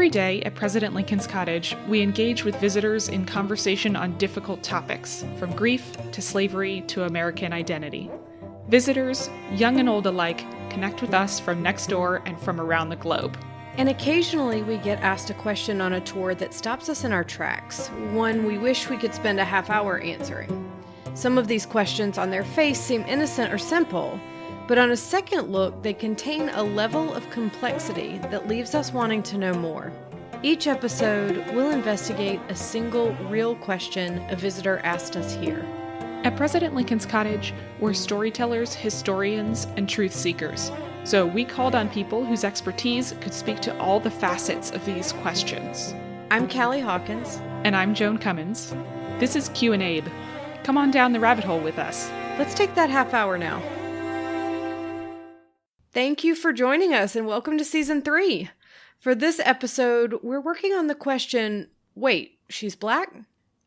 Every day at President Lincoln's Cottage, we engage with visitors in conversation on difficult topics, from grief to slavery to American identity. Visitors, young and old alike, connect with us from next door and from around the globe. And occasionally we get asked a question on a tour that stops us in our tracks, one we wish we could spend a half hour answering. Some of these questions on their face seem innocent or simple, but on a second look, they contain a level of complexity that leaves us wanting to know more. Each episode, we'll investigate a single real question a visitor asked us here. At President Lincoln's Cottage, we're storytellers, historians, and truth seekers. So we called on people whose expertise could speak to all the facets of these questions. I'm Callie Hawkins. And I'm Joan Cummins. This is Q&A. Come on down the rabbit hole with us. Let's take that half hour now. Thank you for joining us and welcome to Season 3. For this episode, we're working on the question, wait, she's black?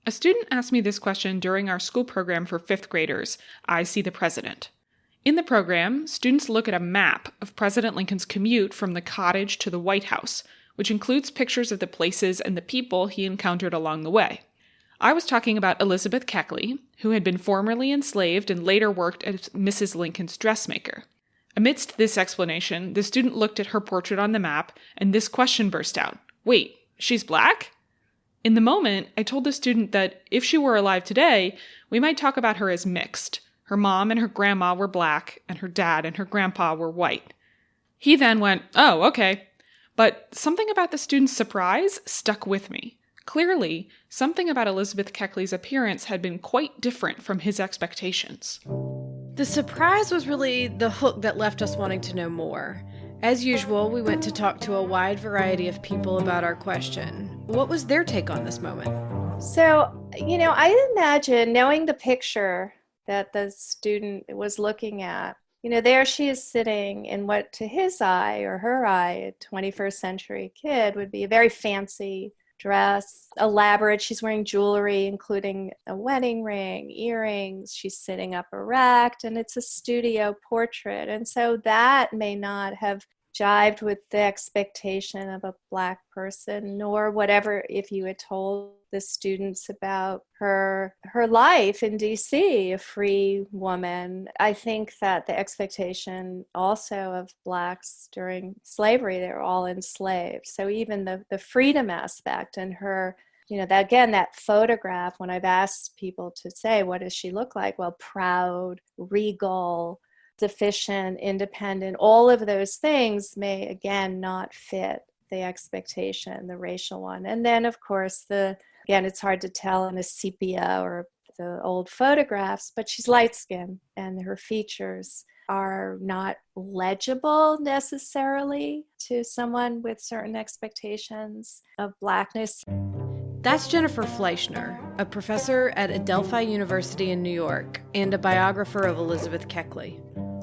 A student asked me this question during our school program for 5th graders, I See the President. In the program, students look at a map of President Lincoln's commute from the cottage to the White House, which includes pictures of the places and the people he encountered along the way. I was talking about Elizabeth Keckly, who had been formerly enslaved and later worked as Mrs. Lincoln's dressmaker. Amidst this explanation, the student looked at her portrait on the map, and this question burst out. Wait, she's black? In the moment, I told the student that if she were alive today, we might talk about her as mixed. Her mom and her grandma were black, and her dad and her grandpa were white. He then went, oh, okay. But something about the student's surprise stuck with me. Clearly, something about Elizabeth Keckly's appearance had been quite different from his expectations. The surprise was really the hook that left us wanting to know more. As usual, we went to talk to a wide variety of people about our question. What was their take on this moment? So, I imagine knowing the picture that the student was looking at, there she is sitting in what to his eye or her eye, a 21st century kid, would be a very fancy dress, elaborate. She's wearing jewelry, including a wedding ring, earrings. She's sitting up erect, and it's a studio portrait. And so that may not have jived with the expectation of a black person, nor whatever if you had told the students about her life in DC, a free woman. I think that the expectation also of blacks during slavery, they were all enslaved. So even the freedom aspect and her, that photograph, when I've asked people to say, what does she look like? Well, proud, regal, deficient, independent, all of those things may, again, not fit the expectation, the racial one. And then, of course, it's hard to tell in a sepia or the old photographs, but she's light-skinned and her features are not legible necessarily to someone with certain expectations of blackness. That's Jennifer Fleischner, a professor at Adelphi University in New York and a biographer of Elizabeth Keckly.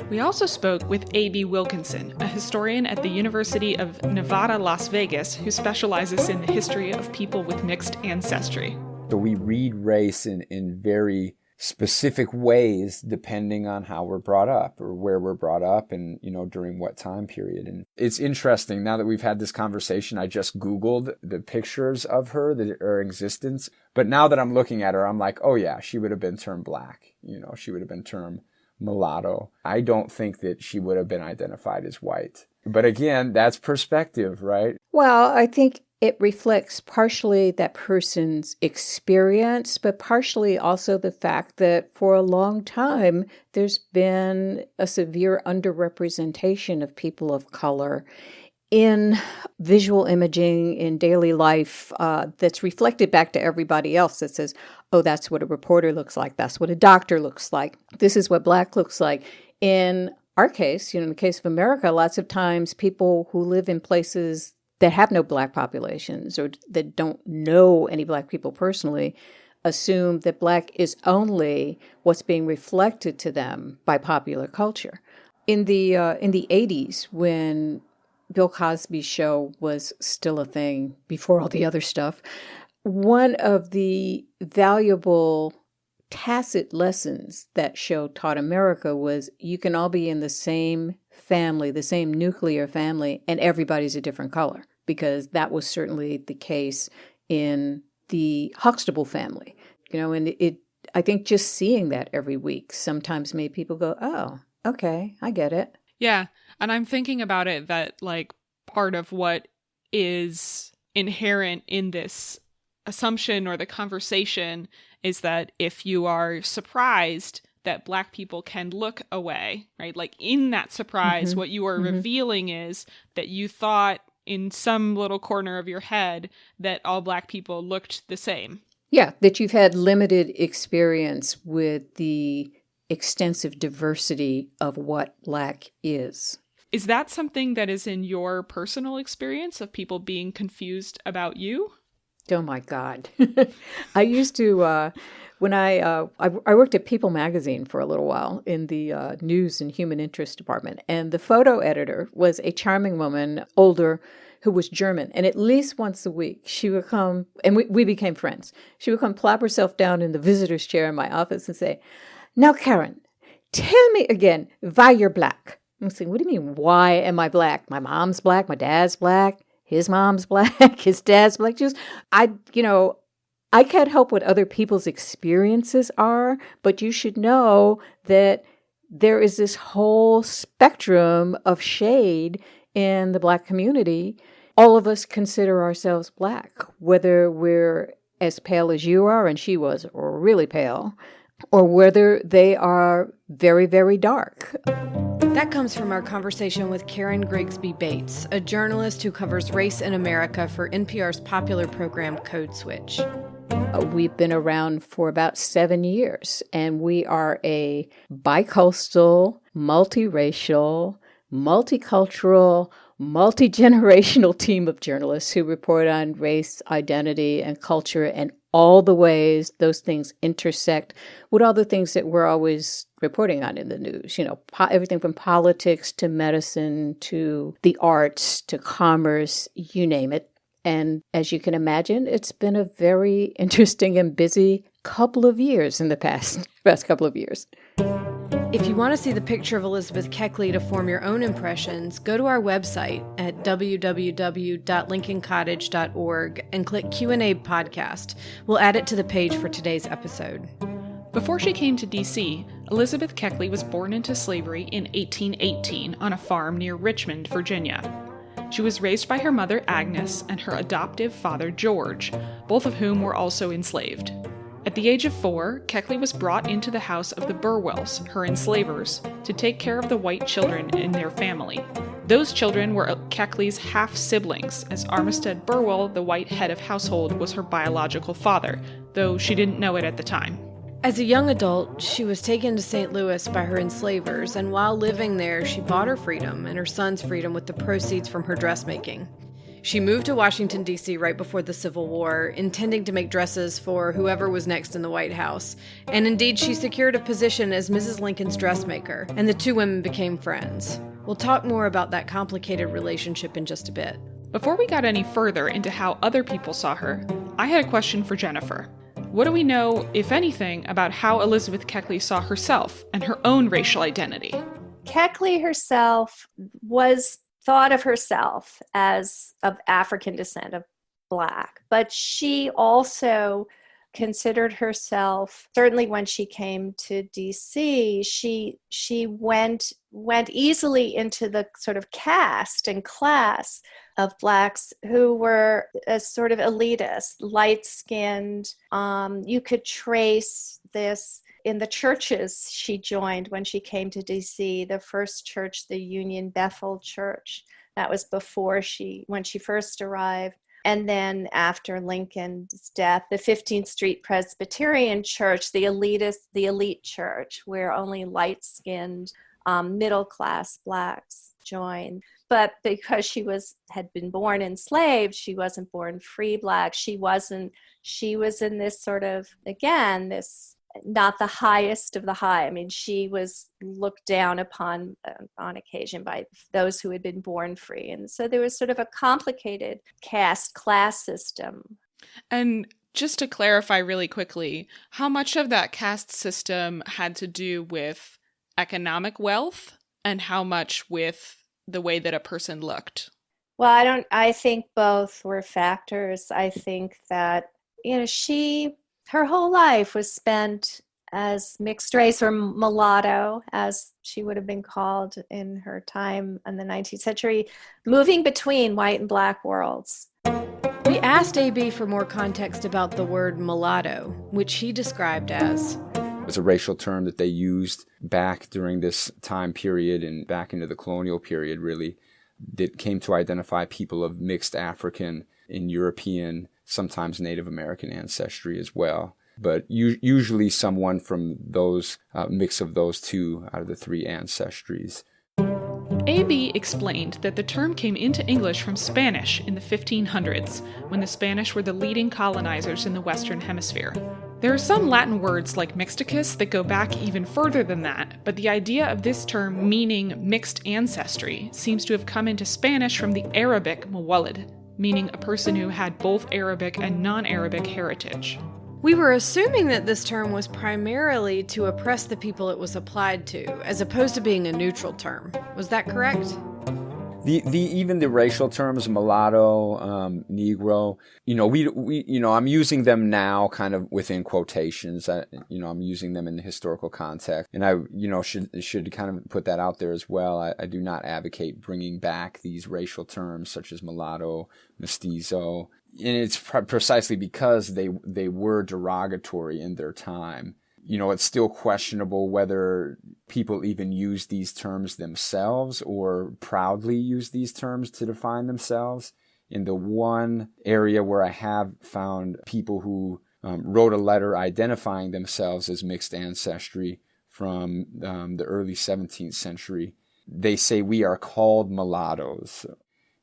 We also spoke with A.B. Wilkinson, a historian at the University of Nevada, Las Vegas, who specializes in the history of people with mixed ancestry. So we read race in very specific ways depending on how we're brought up or where we're brought up and, during what time period. And it's interesting, now that we've had this conversation, I just Googled the pictures of her that are in existence. But now that I'm looking at her, I'm like, oh yeah, she would have been termed black. She would have been termed mulatto. I don't think that she would have been identified as white. But again, that's perspective, right? Well, I think it reflects partially that person's experience, but partially also the fact that for a long time, there's been a severe underrepresentation of people of color in visual imaging, in daily life, that's reflected back to everybody else that says, oh, that's what a reporter looks like. That's what a doctor looks like. This is what black looks like. In our case, in the case of America, lots of times people who live in places that have no black populations or that don't know any black people personally assume that black is only what's being reflected to them by popular culture. In the 80s, when Bill Cosby's show was still a thing before all the other stuff, one of the valuable tacit lessons that show taught America was you can all be in the same family, the same nuclear family, and everybody's a different color. because that was certainly the case in the Huxtable family. And I think just seeing that every week sometimes made people go, oh, okay, I get it. Yeah. And I'm thinking about it that like part of what is inherent in this assumption or the conversation is that if you are surprised that Black people can look away, right? Like in that surprise, what you are revealing is that you thought in some little corner of your head that all Black people looked the same. Yeah, that you've had limited experience with the extensive diversity of what Black is. Is that something that is in your personal experience of people being confused about you? Oh my God. I used to, when I worked at People magazine for a little while in the news and human interest department, and the photo editor was a charming woman, older, who was German. And at least once a week, she would come, and we became friends. She would come plop herself down in the visitor's chair in my office and say, now, Karen, tell me again why you're Black. I'm saying, what do you mean, why am I Black? My mom's Black, my dad's Black, his mom's Black, his dad's Black. I can't help what other people's experiences are, but you should know that there is this whole spectrum of shade in the Black community. All of us consider ourselves Black, whether we're as pale as you are, and she was really pale, or whether they are very, very dark. That comes from our conversation with Karen Grigsby Bates, a journalist who covers race in America for NPR's popular program Code Switch. We've been around for about 7 years, and we are a bicoastal, multiracial, multicultural, multi-generational team of journalists who report on race, identity, and culture, and all the ways those things intersect with all the things that we're always reporting on in the news. Everything from politics to medicine to the arts to commerce, you name it. And as you can imagine, it's been a very interesting and busy couple of years in the past couple of years. If you want to see the picture of Elizabeth Keckly to form your own impressions, go to our website at www.lincolncottage.org and click Q&A podcast. We'll add it to the page for today's episode. Before she came to D.C., Elizabeth Keckly was born into slavery in 1818 on a farm near Richmond, Virginia. She was raised by her mother Agnes and her adoptive father George, both of whom were also enslaved. At the age of 4, Keckly was brought into the house of the Burwells, her enslavers, to take care of the white children in their family. Those children were Keckly's half-siblings, as Armistead Burwell, the white head of household, was her biological father, though she didn't know it at the time. As a young adult, she was taken to St. Louis by her enslavers, and while living there, she bought her freedom and her son's freedom with the proceeds from her dressmaking. She moved to Washington, D.C. right before the Civil War, intending to make dresses for whoever was next in the White House. And indeed, she secured a position as Mrs. Lincoln's dressmaker, and the two women became friends. We'll talk more about that complicated relationship in just a bit. Before we got any further into how other people saw her, I had a question for Jennifer. What do we know, if anything, about how Elizabeth Keckly saw herself and her own racial identity? Keckly herself thought of herself as of African descent, of Black, but she also considered herself, certainly when she came to DC, she went easily into the sort of caste and class of Blacks who were a sort of elitist, light-skinned. You could trace this in the churches she joined when she came to DC. The first church, the Union Bethel Church, that was when she first arrived. And then after Lincoln's death, the 15th Street Presbyterian Church, the elite church, where only light-skinned, middle-class Blacks joined. But because she had been born enslaved, she wasn't born free Black. She was in this sort of, again, this not the highest of the high. I mean, she was looked down upon on occasion by those who had been born free. And so there was sort of a complicated caste class system. And just to clarify really quickly, how much of that caste system had to do with economic wealth and how much with the way that a person looked? Well, I think both were factors. I think that, her whole life was spent as mixed race or mulatto, as she would have been called in her time in the 19th century, moving between white and black worlds. We asked AB for more context about the word mulatto, which he described as It's a racial term that they used back during this time period and back into the colonial period, really, that came to identify people of mixed African and European, sometimes Native American ancestry as well. But usually someone from those mix of those two out of the three ancestries. A.B. explained that the term came into English from Spanish in the 1500s, when the Spanish were the leading colonizers in the Western Hemisphere. There are some Latin words like mixticus that go back even further than that, but the idea of this term meaning mixed ancestry seems to have come into Spanish from the Arabic muwallad, meaning a person who had both Arabic and non-Arabic heritage. We were assuming that this term was primarily to oppress the people it was applied to, as opposed to being a neutral term. Was that correct? Even the racial terms, mulatto, Negro, I'm using them now kind of within quotations. I'm using them in the historical context, and I, should kind of put that out there as well. I do not advocate bringing back these racial terms such as mulatto, mestizo, and it's precisely because they were derogatory in their time. It's still questionable whether people even use these terms themselves or proudly use these terms to define themselves. In the one area where I have found people who wrote a letter identifying themselves as mixed ancestry from the early 17th century, they say we are called mulattoes.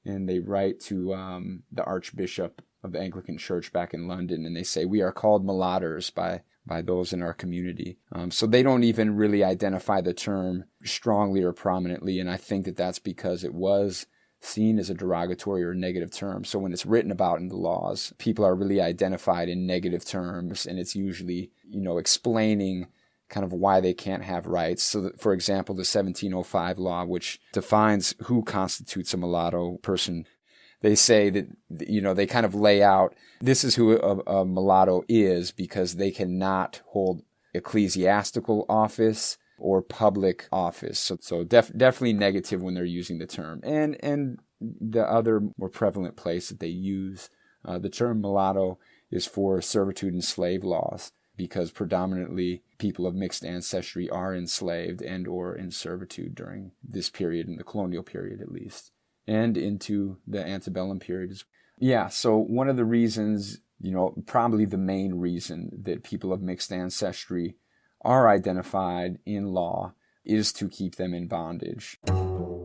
And they write to the Archbishop of the Anglican Church back in London, and they say we are called mulatters by those in our community. So they don't even really identify the term strongly or prominently, and I think that that's because it was seen as a derogatory or negative term. So when it's written about in the laws, people are really identified in negative terms, and it's usually, explaining kind of why they can't have rights. So that, for example, the 1705 law, which defines who constitutes a mulatto person, they say that, they kind of lay out, this is who a mulatto is because they cannot hold ecclesiastical office or public office. So definitely negative when they're using the term. And the other more prevalent place that they use the term mulatto is for servitude and slave laws, because predominantly people of mixed ancestry are enslaved and or in servitude during this period, in the colonial period at least, and into the antebellum period. Yeah, so one of the reasons, probably the main reason that people of mixed ancestry are identified in law is to keep them in bondage.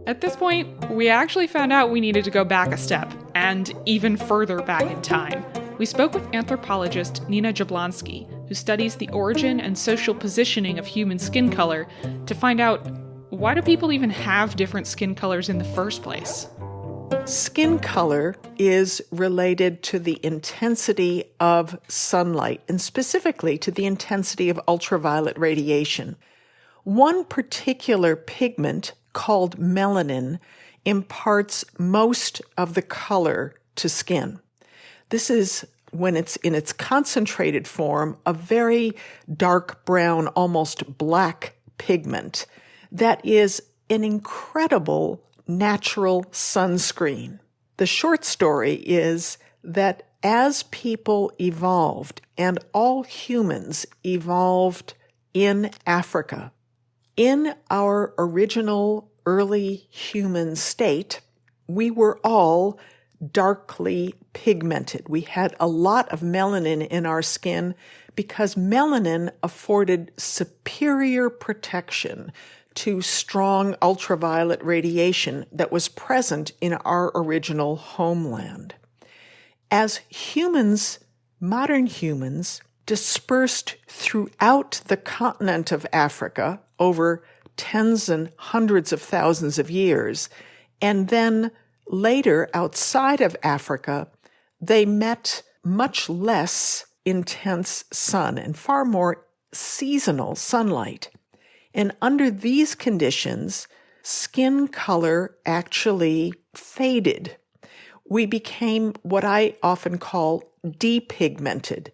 At this point, we actually found out we needed to go back a step, and even further back in time. We spoke with anthropologist Nina Jablonski, who studies the origin and social positioning of human skin color, to find out, why do people even have different skin colors in the first place? Skin color is related to the intensity of sunlight, and specifically to the intensity of ultraviolet radiation. One particular pigment, called melanin, imparts most of the color to skin. This is, when it's in its concentrated form, a very dark brown, almost black pigment that is an incredible natural sunscreen. The short story is that as people evolved, and all humans evolved in Africa, in our original early human state, we were all darkly pigmented. We had a lot of melanin in our skin because melanin afforded superior protection to strong ultraviolet radiation that was present in our original homeland. As humans, modern humans, dispersed throughout the continent of Africa over tens and hundreds of thousands of years, and then later outside of Africa, they met much less intense sun and far more seasonal sunlight. And under these conditions, skin color actually faded. we became what I often call depigmented.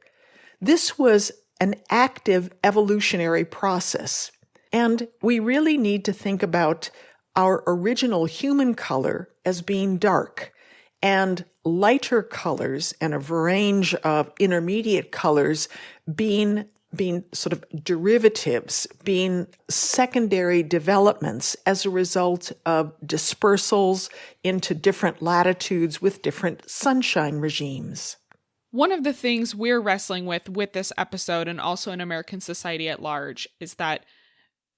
This was an active evolutionary process, and we really need to think about our original human color as being dark, and lighter colors and a range of intermediate colors being sort of derivatives, being secondary developments as a result of dispersals into different latitudes with different sunshine regimes. One of the things we're wrestling with this episode, and also in American society at large, is that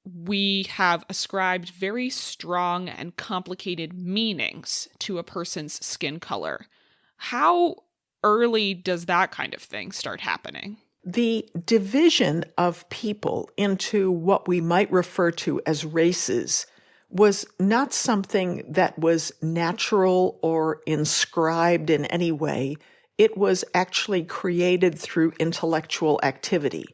we have ascribed very strong and complicated meanings to a person's skin color. How early does that kind of thing start happening? The division of people into what we might refer to as races was not something that was natural or inscribed in any way. It was actually created through intellectual activity.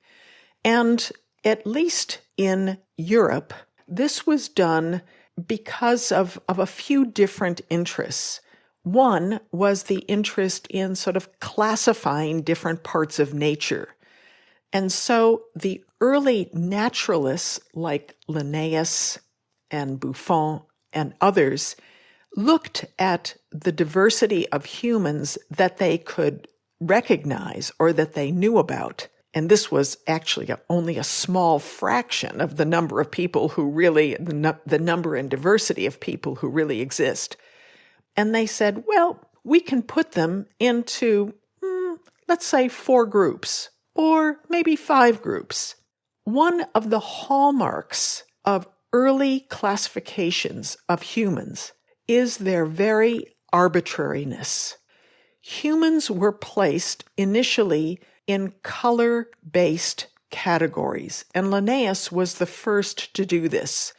And at least in Europe, this was done because of a few different interests. One was the interest in sort of classifying different parts of nature. And so the early naturalists like Linnaeus and Buffon and others looked at the diversity of humans that they could recognize or that they knew about. And this was actually only a small fraction of the number of people who really, the number and diversity of people who really exist. And they said, well, we can put them into, let's say, 4 groups. Or maybe 5 groups. One of the hallmarks of early classifications of humans is their very arbitrariness. Humans were placed initially in color-based categories, and Linnaeus was the first to do this,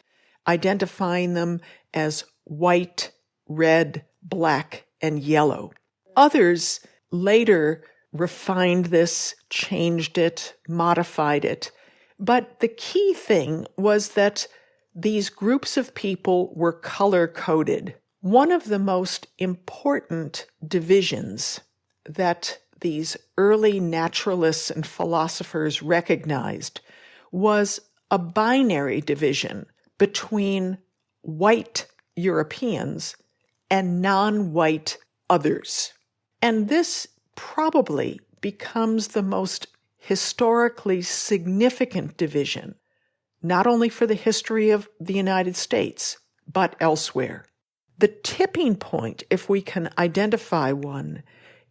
identifying them as white, red, black, and yellow. Others later refined this, changed it, modified it. But the key thing was that these groups of people were color-coded. One of the most important divisions that these early naturalists and philosophers recognized was a binary division between white Europeans and non-white others. And this probably becomes the most historically significant division, not only for the history of the United States, but elsewhere. The tipping point, if we can identify one,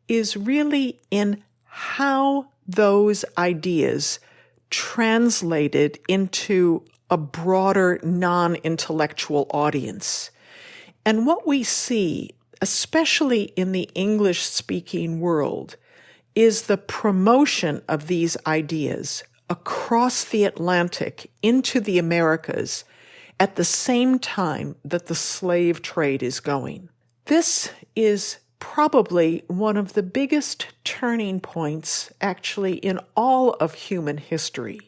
is really in how those ideas translated into a broader non-intellectual audience. And what we see, especially in the English-speaking world, is the promotion of these ideas across the Atlantic into the Americas at the same time that the slave trade is going. This is probably one of the biggest turning points, actually, in all of human history,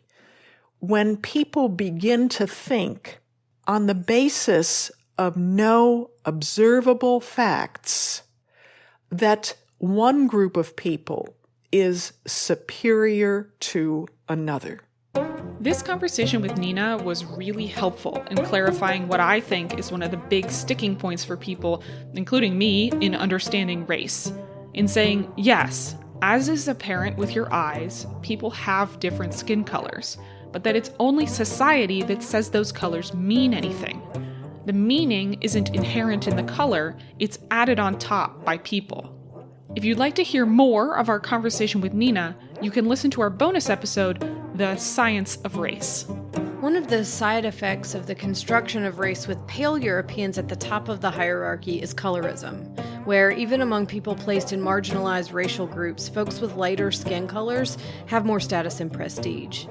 when people begin to think on the basis of no observable facts that one group of people is superior to another. This conversation with Nina was really helpful in clarifying what I think is one of the big sticking points for people, including me, in understanding race. In saying, yes, as is apparent with your eyes, people have different skin colors, but that it's only society that says those colors mean anything. The meaning isn't inherent in the color, it's added on top by people. If you'd like to hear more of our conversation with Nina, you can listen to our bonus episode, The Science of Race. One of the side effects of the construction of race with pale Europeans at the top of the hierarchy is colorism, where even among people placed in marginalized racial groups, folks with lighter skin colors have more status and prestige.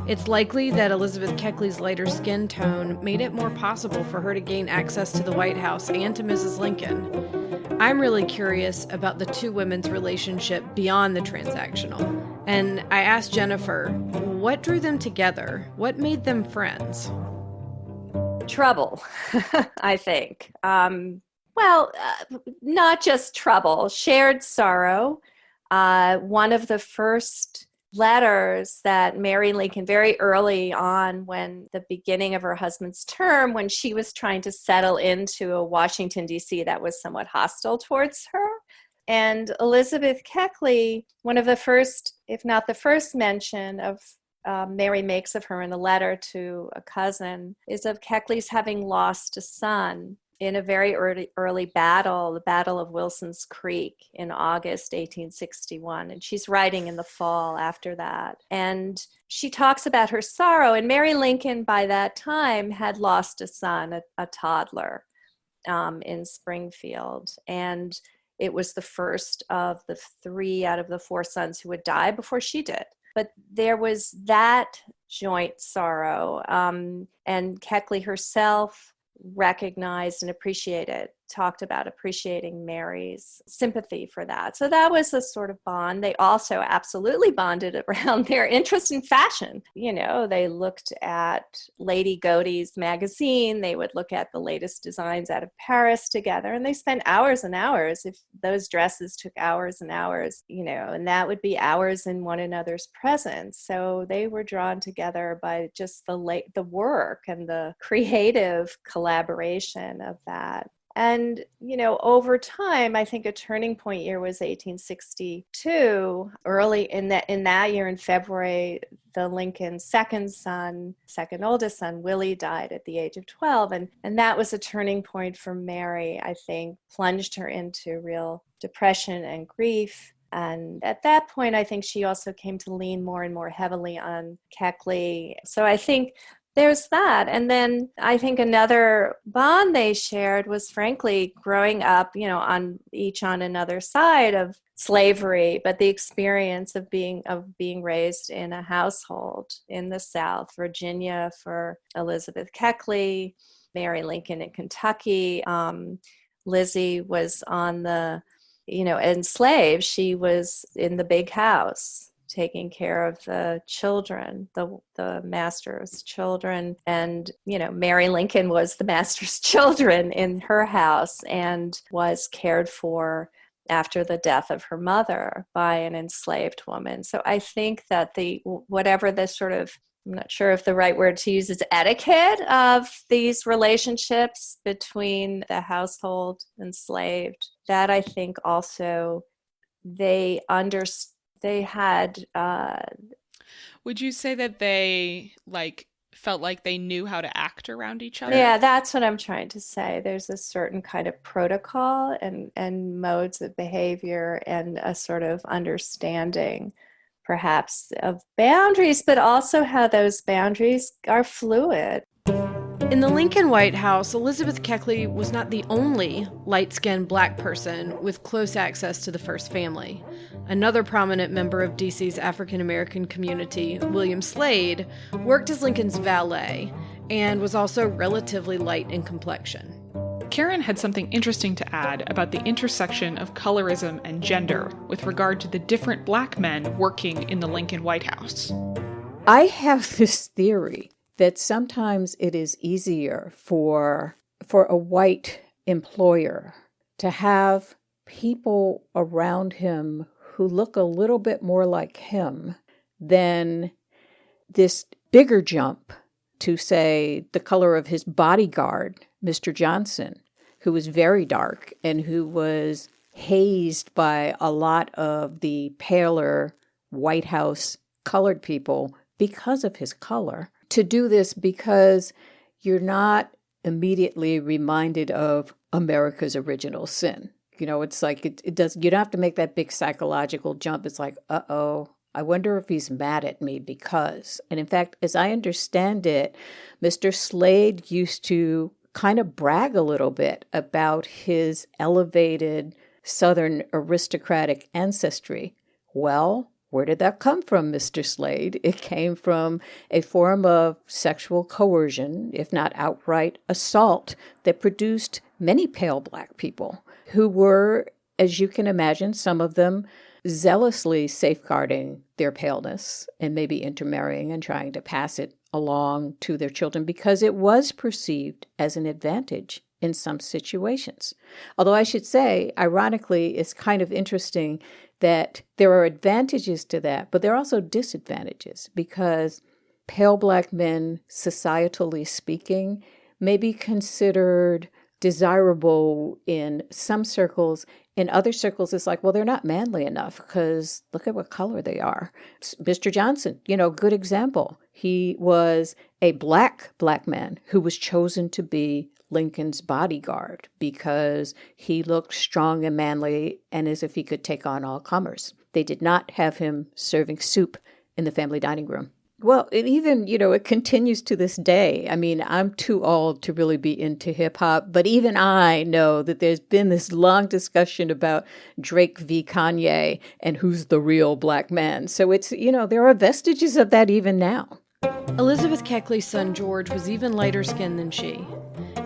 It's likely that Elizabeth Keckly's lighter skin tone made it more possible for her to gain access to the White House and to Mrs. Lincoln. I'm really curious about the two women's relationship beyond the transactional. And I asked Jennifer, what drew them together? What made them friends? Trouble, I think. Well, not just trouble, shared sorrow. One of the first letters that Mary Lincoln, very early on, when the beginning of her husband's term, when she was trying to settle into a Washington, D.C. that was somewhat hostile towards her. And Elizabeth Keckly, one of the first, if not the first mention of Mary makes of her in a letter to a cousin, is of Keckly's having lost a son in a very early battle, the Battle of Wilson's Creek in August 1861. And she's writing in the fall after that. And she talks about her sorrow. And Mary Lincoln, by that time, had lost a son, a toddler, in Springfield. And it was the first of the 3 out of the 4 sons who would die before she did. But there was that joint sorrow. And Keckly herself recognized and appreciated, talked about appreciating Mary's sympathy for that. So that was a sort of bond. They also absolutely bonded around their interest in fashion. You know, they looked at Lady Godey's magazine. They would look at the latest designs out of Paris together, and they spent hours and hours. If those dresses took hours and hours, you know, and that would be hours in one another's presence. So they were drawn together by just the work and the creative collaboration of that. And, you know, over time, I think a turning point year was 1862. Early in that year, in February, the Lincoln's second oldest son, Willie, died at the age of 12. And that was a turning point for Mary, I think, plunged her into real depression and grief. And at that point, I think she also came to lean more and more heavily on Keckly. So I think there's that. And then I think another bond they shared was, frankly, growing up, you know, on another side of slavery, but the experience of being raised in a household in the South, Virginia for Elizabeth Keckly, Mary Lincoln in Kentucky. Lizzie was enslaved. She was in the big house, taking care of the children, the master's children. And, you know, Mary Lincoln was the master's children in her house and was cared for after the death of her mother by an enslaved woman. So I think that whatever the sort of, I'm not sure if the right word to use is etiquette of these relationships between the household enslaved, that I think also they understood. They had. Would you say that they felt like they knew how to act around each other? Yeah, that's what I'm trying to say. There's a certain kind of protocol and modes of behavior and a sort of understanding, perhaps, of boundaries, but also how those boundaries are fluid. In the Lincoln White House, Elizabeth Keckly was not the only light-skinned Black person with close access to the First Family. Another prominent member of D.C.'s African-American community, William Slade, worked as Lincoln's valet and was also relatively light in complexion. Karen had something interesting to add about the intersection of colorism and gender with regard to the different Black men working in the Lincoln White House. I have this theory that sometimes it is easier for a white employer to have people around him who look a little bit more like him than this bigger jump to, say, the color of his bodyguard, Mr. Johnson, who was very dark and who was hazed by a lot of the paler White House colored people because of his color. To do this because you're not immediately reminded of America's original sin. You know, it's like it does. You don't have to make that big psychological jump. It's like, uh-oh, I wonder if he's mad at me because. And in fact, as I understand it, Mr. Slade used to kind of brag a little bit about his elevated Southern aristocratic ancestry. Well, where did that come from, Mr. Slade? It came from a form of sexual coercion, if not outright assault, that produced many pale Black people who were, as you can imagine, some of them zealously safeguarding their paleness and maybe intermarrying and trying to pass it along to their children because it was perceived as an advantage in some situations. Although I should say, ironically, it's kind of interesting that there are advantages to that, but there are also disadvantages because pale Black men, societally speaking, may be considered desirable in some circles. In other circles, it's like, well, they're not manly enough because look at what color they are. Mr. Johnson, good example. He was a black man who was chosen to be Lincoln's bodyguard because he looked strong and manly and as if he could take on all comers. They did not have him serving soup in the family dining room. Well, it even, it continues to this day. I mean, I'm too old to really be into hip hop, but even I know that there's been this long discussion about Drake v. Kanye and who's the real Black man. So it's, there are vestiges of that even now. Elizabeth Keckly's son George was even lighter skinned than she.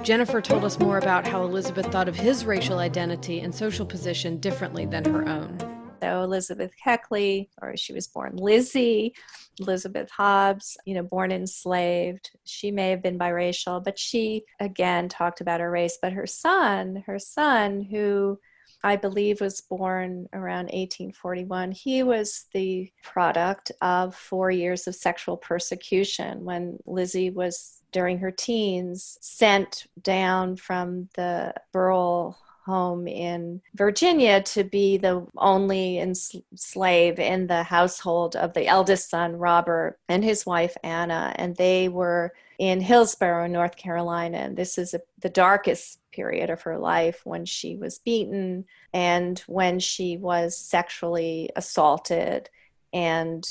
Jennifer told us more about how Elizabeth thought of his racial identity and social position differently than her own. So Elizabeth Keckly, or she was born Lizzie, Elizabeth Hobbs, born enslaved. She may have been biracial, but she, again, talked about her race. But her son, who I believe was born around 1841, he was the product of 4 years of sexual persecution when Lizzie was, during her teens, sent down from the rural home in Virginia to be the only slave in the household of the eldest son, Robert, and his wife, Anna. And they were in Hillsborough, North Carolina. And this is the darkest period of her life when she was beaten and when she was sexually assaulted and,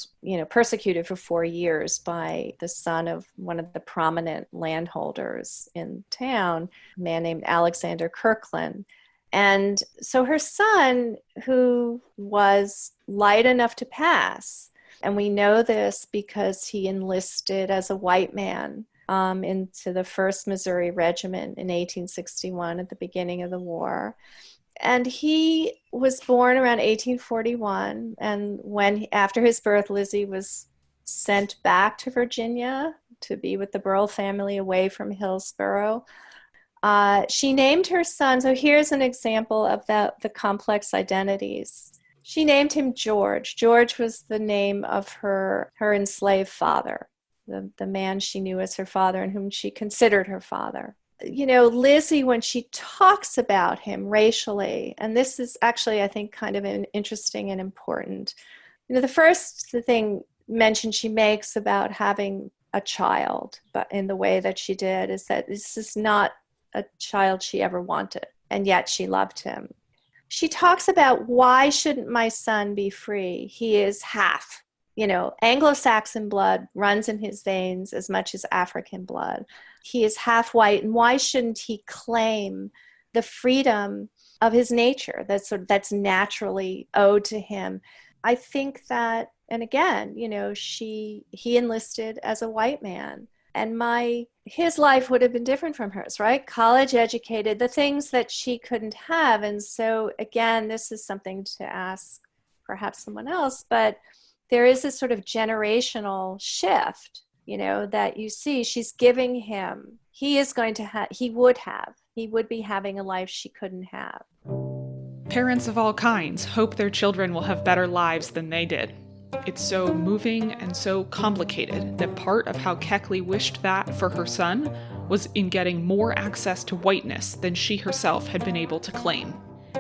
persecuted for 4 years by the son of one of the prominent landholders in town, a man named Alexander Kirkland. And so her son, who was light enough to pass, and we know this because he enlisted as a white man into the 1st Missouri Regiment in 1861 at the beginning of the war. And he was born around 1841. And after his birth, Lizzie was sent back to Virginia to be with the Burrell family away from Hillsborough. She named her son, so here's an example of the complex identities. She named him George. George was the name of her enslaved father, the man she knew as her father and whom she considered her father. Lizzie, when she talks about him racially, and this is actually, I think, kind of interesting and important. The first thing mention she makes about having a child, but in the way that she did, is that this is not a child she ever wanted, and yet she loved him. She talks about, why shouldn't my son be free? He is half, Anglo-Saxon blood runs in his veins as much as African blood. He is half white, and why shouldn't he claim the freedom of his nature that's naturally owed to him? I think that, and again, he enlisted as a white man. And his life would have been different from hers, right? College educated, the things that she couldn't have. And so, again, this is something to ask perhaps someone else, but there is this sort of generational shift, that you see. She's giving him, he would be having a life she couldn't have. Parents of all kinds hope their children will have better lives than they did. It's so moving and so complicated that part of how Keckly wished that for her son was in getting more access to whiteness than she herself had been able to claim.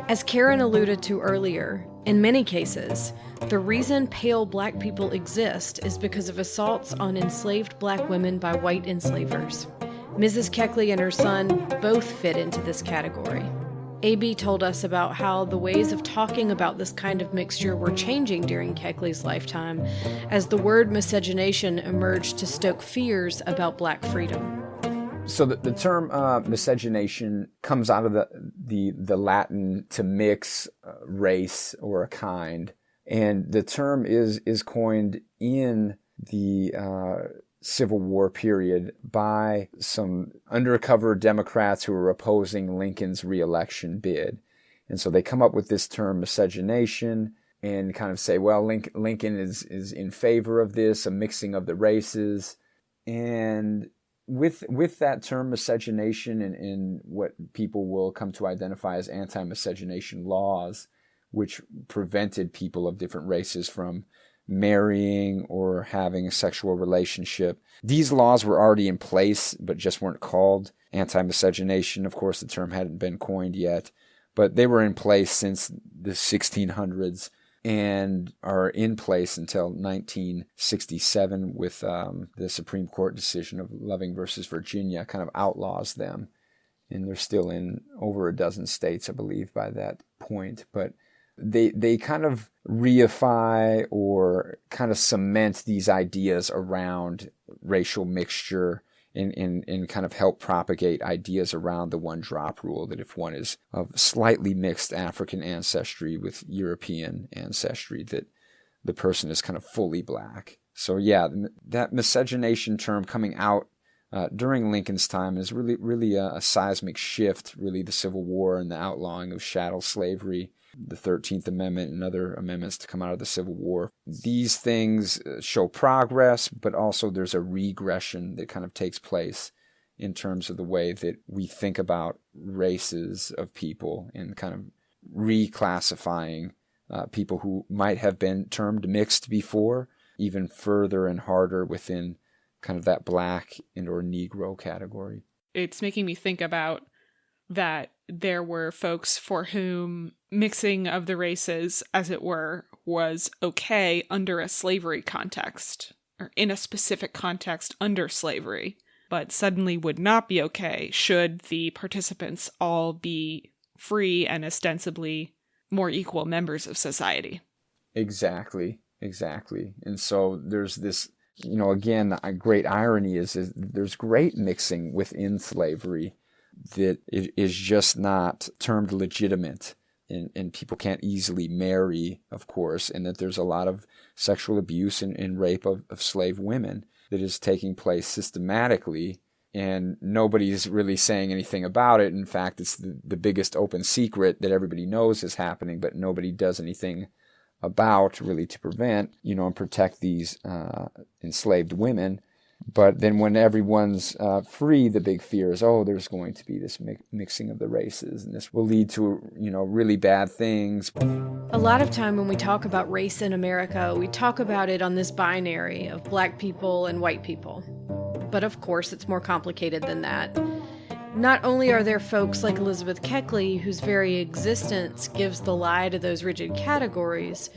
As Karen alluded to earlier, in many cases, the reason pale Black people exist is because of assaults on enslaved Black women by white enslavers. Mrs. Keckly and her son both fit into this category. A.B. told us about how the ways of talking about this kind of mixture were changing during Keckly's lifetime as the word miscegenation emerged to stoke fears about Black freedom. So the term miscegenation comes out of the Latin to mix, race, or a kind. And the term is coined in the Civil War period by some undercover Democrats who were opposing Lincoln's re-election bid. And so they come up with this term miscegenation and kind of say, well, Lincoln is in favor of this, a mixing of the races. And with that term miscegenation and what people will come to identify as anti-miscegenation laws, which prevented people of different races from marrying or having a sexual relationship. These laws were already in place, but just weren't called anti-miscegenation. Of course, the term hadn't been coined yet, but they were in place since the 1600s and are in place until 1967 with the Supreme Court decision of Loving versus Virginia kind of outlaws them. And they're still in over a dozen states, I believe, by that point. But they kind of reify or kind of cement these ideas around racial mixture and kind of help propagate ideas around the one drop rule, that if one is of slightly mixed African ancestry with European ancestry, that the person is kind of fully black. So yeah, that miscegenation term coming out during Lincoln's time is really a seismic shift, really the Civil War and the outlawing of chattel slavery, the 13th Amendment and other amendments to come out of the Civil War. These things show progress, but also there's a regression that kind of takes place in terms of the way that we think about races of people and kind of reclassifying people who might have been termed mixed before, even further and harder within kind of that black and or Negro category. It's making me think about that there were folks for whom mixing of the races, as it were, was okay under a slavery context, or in a specific context under slavery, but suddenly would not be okay should the participants all be free and ostensibly more equal members of society. Exactly. And so there's this, again, a great irony is there's great mixing within slavery that it is just not termed legitimate, and people can't easily marry, of course, and that there's a lot of sexual abuse and rape of slave women that is taking place systematically, and nobody's really saying anything about it. In fact, it's the biggest open secret that everybody knows is happening, but nobody does anything about really to prevent, and protect these enslaved women. But then when everyone's free, the big fear is, there's going to be this mixing of the races, and this will lead to, really bad things. A lot of time when we talk about race in America, we talk about it on this binary of black people and white people. But of course, it's more complicated than that. Not only are there folks like Elizabeth Keckly, whose very existence gives the lie to those rigid categories,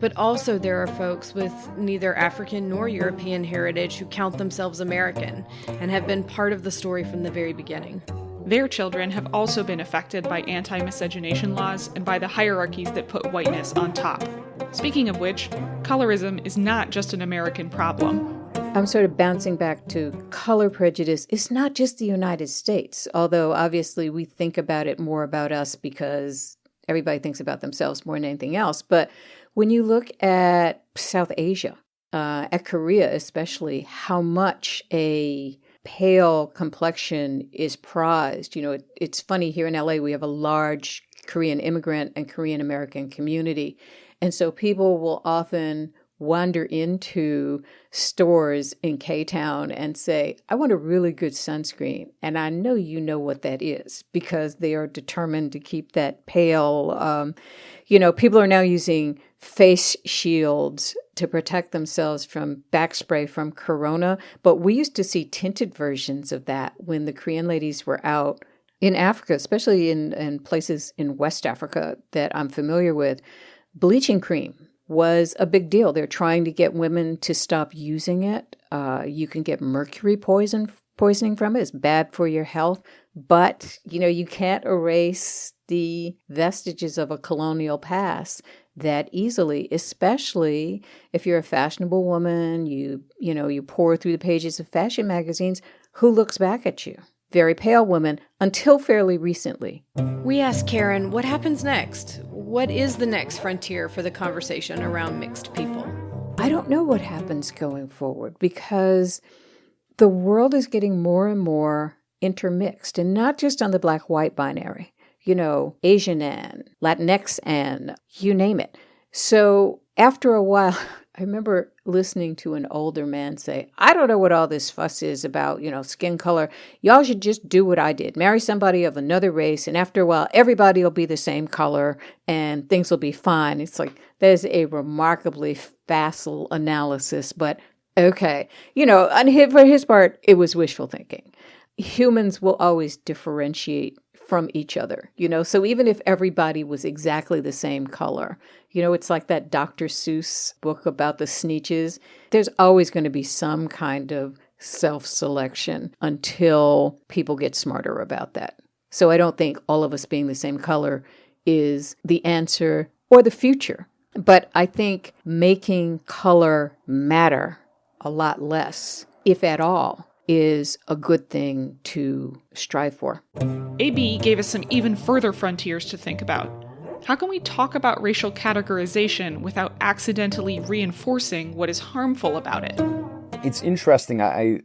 but also there are folks with neither African nor European heritage who count themselves American and have been part of the story from the very beginning. Their children have also been affected by anti-miscegenation laws and by the hierarchies that put whiteness on top. Speaking of which, colorism is not just an American problem. I'm sort of bouncing back to color prejudice. It's not just the United States, although obviously we think about it more about us because everybody thinks about themselves more than anything else. But when you look at South Asia, at Korea especially, how much a pale complexion is prized. It's funny, here in LA, we have a large Korean immigrant and Korean American community. And so people will often wander into stores in K-Town and say, I want a really good sunscreen. And I know you know what that is because they are determined to keep that pale. People are now using face shields to protect themselves from back spray from corona. But we used to see tinted versions of that when the Korean ladies were out in Africa, especially in places in West Africa that I'm familiar with. Bleaching cream was a big deal. They're trying to get women to stop using it. You can get mercury poisoning from it. It's bad for your health. But, you can't erase the vestiges of a colonial past that easily, especially if you're a fashionable woman, you pour through the pages of fashion magazines. Who looks back at you? Very pale women, until fairly recently. We asked Karen, what happens next? What is the next frontier for the conversation around mixed people? I don't know what happens going forward because the world is getting more and more intermixed, and not just on the black-white binary. Asian and Latinx and you name it. So after a while, I remember listening to an older man say, I don't know what all this fuss is about, skin color. Y'all should just do what I did. Marry somebody of another race, and after a while, everybody will be the same color, and things will be fine. It's like, there's a remarkably facile analysis, but okay. For his part, it was wishful thinking. Humans will always differentiate from each other, so even if everybody was exactly the same color, it's like that Dr. Seuss book about the Sneetches. There's always going to be some kind of self-selection until people get smarter about that. So I don't think all of us being the same color is the answer or the future. But I think making color matter a lot less, if at all, is a good thing to strive for. AB gave us some even further frontiers to think about. How can we talk about racial categorization without accidentally reinforcing what is harmful about it? It's interesting. I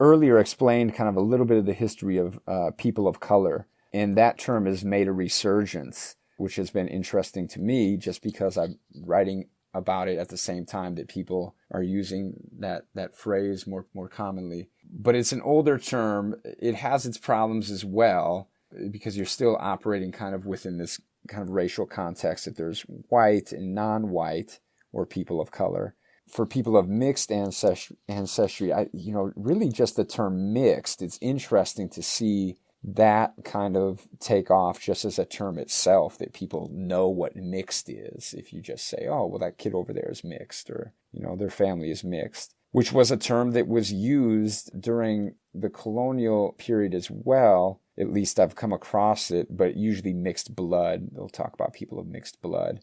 earlier explained kind of a little bit of the history of people of color, and that term has made a resurgence, which has been interesting to me just because I'm writing about it at the same time that people are using that phrase more commonly. But it's an older term. It has its problems as well, because you're still operating kind of within this kind of racial context that there's white and non-white or people of color. For people of mixed ancestry, really just the term mixed, it's interesting to see that kind of take off just as a term itself, that people know what mixed is. If you just say, oh, well, that kid over there is mixed, or, their family is mixed, which was a term that was used during the colonial period as well. At least I've come across it, but usually mixed blood. They'll talk about people of mixed blood.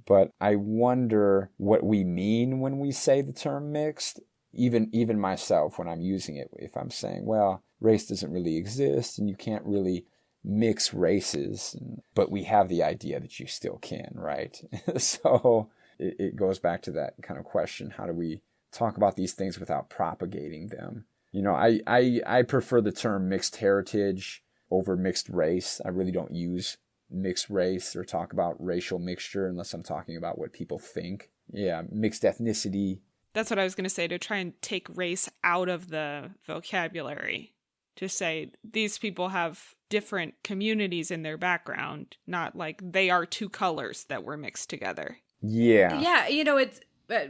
But I wonder what we mean when we say the term mixed, even myself when I'm using it, if I'm saying, well, race doesn't really exist and you can't really mix races, but we have the idea that you still can, right? So it goes back to that kind of question, how do we talk about these things without propagating them? I prefer the term mixed heritage over mixed race. I really don't use mixed race or talk about racial mixture unless I'm talking about what people think. Yeah, mixed ethnicity. That's what I was going to say, to try and take race out of the vocabulary. To say these people have different communities in their background, not like they are two colors that were mixed together. Yeah. Yeah, it's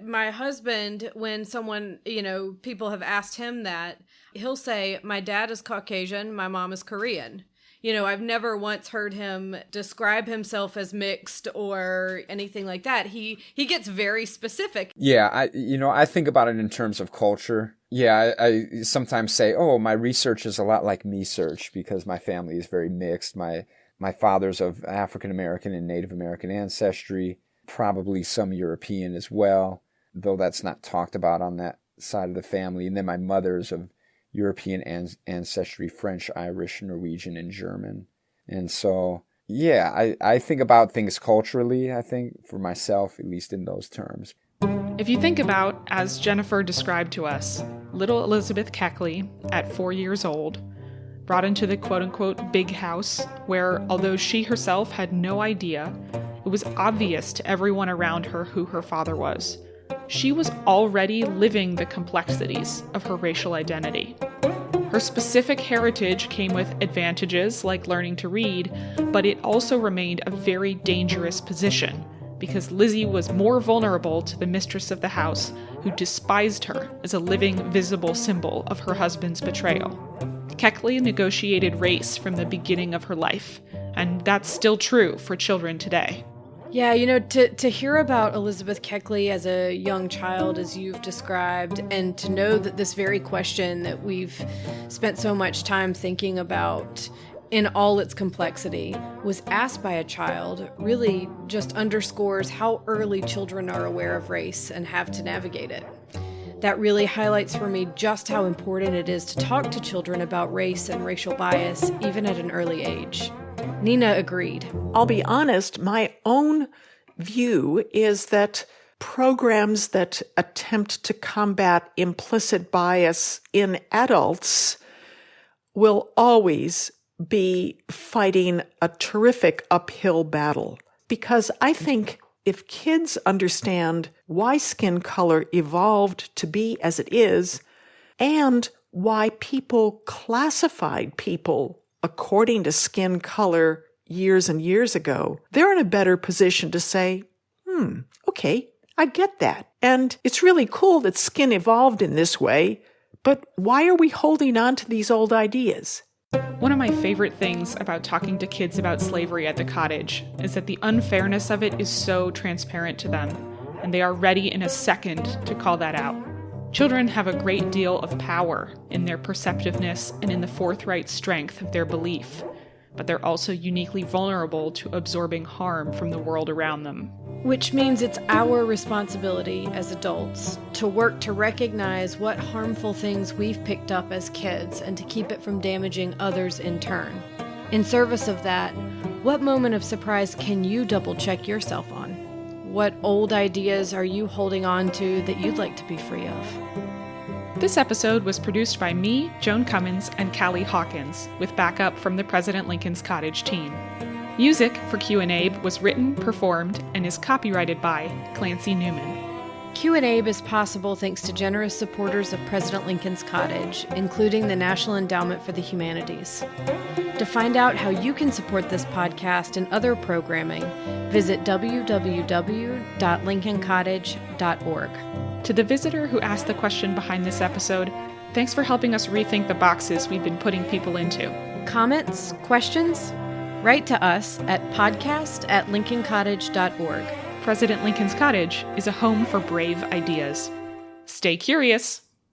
my husband, when someone, people have asked him that, he'll say, my dad is Caucasian, my mom is Korean. I've never once heard him describe himself as mixed or anything like that. He gets very specific. Yeah, I think about it in terms of culture. Yeah, I sometimes say, oh, my research is a lot like me search because my family is very mixed. My father's of African American and Native American ancestry, probably some European as well, though that's not talked about on that side of the family. And then my mother's of European ancestry, French, Irish, Norwegian, and German. And so, yeah, I think about things culturally, I think, for myself, at least in those terms. If you think about, as Jennifer described to us, little Elizabeth Keckly, at 4 years old, brought into the quote-unquote big house, where, although she herself had no idea, it was obvious to everyone around her who her father was. She was already living the complexities of her racial identity. Her specific heritage came with advantages like learning to read, but it also remained a very dangerous position because Lizzie was more vulnerable to the mistress of the house, who despised her as a living, visible symbol of her husband's betrayal. Keckly negotiated race from the beginning of her life, and that's still true for children today. Yeah, to hear about Elizabeth Keckly as a young child, as you've described, and to know that this very question that we've spent so much time thinking about in all its complexity was asked by a child really just underscores how early children are aware of race and have to navigate it. That really highlights for me just how important it is to talk to children about race and racial bias, even at an early age. Nina agreed. I'll be honest, my own view is that programs that attempt to combat implicit bias in adults will always be fighting a terrific uphill battle. Because I think if kids understand why skin color evolved to be as it is, and why people classified people according to skin color years and years ago, they're in a better position to say, okay, I get that. And it's really cool that skin evolved in this way, but why are we holding on to these old ideas? One of my favorite things about talking to kids about slavery at the cottage is that the unfairness of it is so transparent to them, and they are ready in a second to call that out. Children have a great deal of power in their perceptiveness and in the forthright strength of their belief, but they're also uniquely vulnerable to absorbing harm from the world around them. Which means it's our responsibility as adults to work to recognize what harmful things we've picked up as kids and to keep it from damaging others in turn. In service of that, what moment of surprise can you double-check yourself on? What old ideas are you holding on to that you'd like to be free of? This episode was produced by me, Joan Cummins, and Callie Hawkins, with backup from the President Lincoln's Cottage team. Music for Q&A was written, performed, and is copyrighted by Clancy Newman. Q&A is possible thanks to generous supporters of President Lincoln's Cottage, including the National Endowment for the Humanities. To find out how you can support this podcast and other programming, visit www.lincolncottage.org. To the visitor who asked the question behind this episode, thanks for helping us rethink the boxes we've been putting people into. Comments? Questions? Write to us at podcast@lincolncottage.org. President Lincoln's Cottage is a home for brave ideas. Stay curious.